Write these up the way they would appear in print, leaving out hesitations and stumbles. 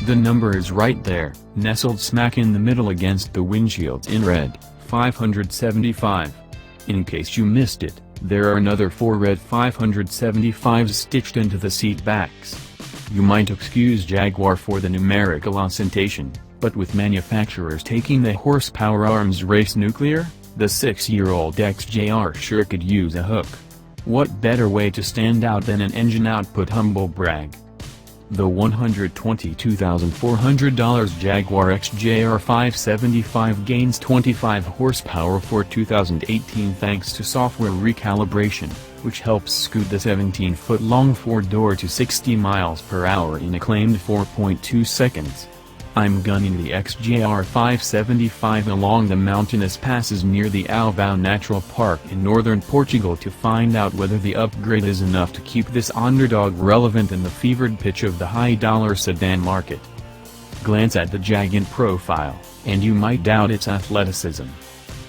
The number is right there, nestled smack in the middle against the windshield in red, 575. In case you missed it, there are another 4 red 575s stitched into the seat backs. You might excuse Jaguar for the numerical ostentation, but with manufacturers taking the horsepower arms race nuclear, the 6-year-old XJR sure could use a hook. What better way to stand out than an engine output humble brag? The $122,400 Jaguar XJR575 gains 25 horsepower for 2018 thanks to software recalibration, which helps scoot the 17-foot-long four-door to 60 miles per hour in a claimed 4.2 seconds. I'm gunning the XJR575 along the mountainous passes near the Alvão Natural Park in northern Portugal to find out whether the upgrade is enough to keep this underdog relevant in the fevered pitch of the high-dollar sedan market. Glance at the Jag in profile, and you might doubt its athleticism.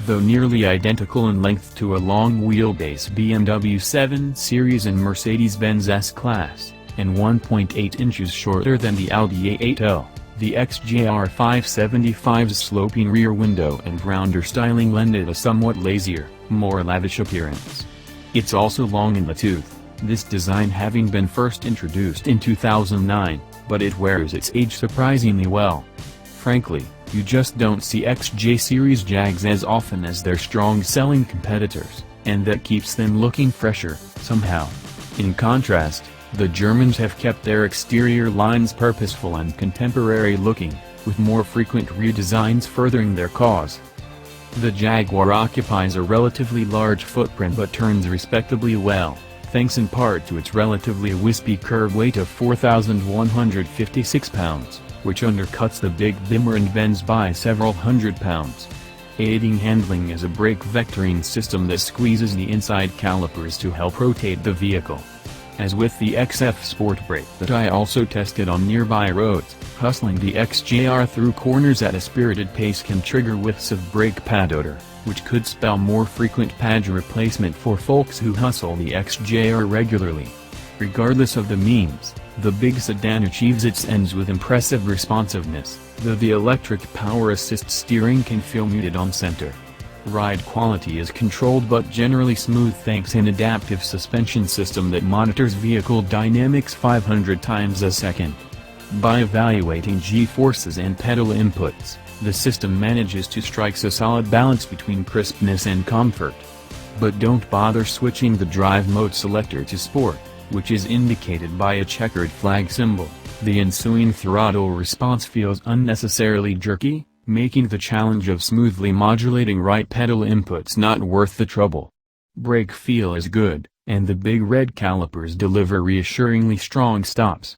Though nearly identical in length to a long-wheelbase BMW 7 Series and Mercedes-Benz S-Class, and 1.8 inches shorter than the Audi A8L. The XJR575's sloping rear window and rounder styling lend it a somewhat lazier, more lavish appearance. It's also long in the tooth, this design having been first introduced in 2009, but it wears its age surprisingly well. Frankly, you just don't see XJ series Jags as often as their strong-selling competitors, and that keeps them looking fresher, somehow. In contrast, the Germans have kept their exterior lines purposeful and contemporary-looking, with more frequent redesigns furthering their cause. The Jaguar occupies a relatively large footprint but turns respectably well, thanks in part to its relatively wispy curb weight of 4,156 pounds, which undercuts the Big Bimmer and Benz by several hundred pounds. Aiding handling is a brake vectoring system that squeezes the inside calipers to help rotate the vehicle. As with the XF Sport brake that I also tested on nearby roads, hustling the XJR through corners at a spirited pace can trigger whiffs of brake pad odor, which could spell more frequent pad replacement for folks who hustle the XJR regularly. Regardless of the means, the big sedan achieves its ends with impressive responsiveness, though the electric power assist steering can feel muted on center. Ride quality is controlled but generally smooth thanks to an adaptive suspension system that monitors vehicle dynamics 500 times a second. By evaluating G-forces and pedal inputs, the system manages to strike a solid balance between crispness and comfort. But don't bother switching the drive mode selector to Sport, which is indicated by a checkered flag symbol. The ensuing throttle response feels unnecessarily jerky, making the challenge of smoothly modulating right pedal inputs not worth the trouble. Brake feel is good, and the big red calipers deliver reassuringly strong stops.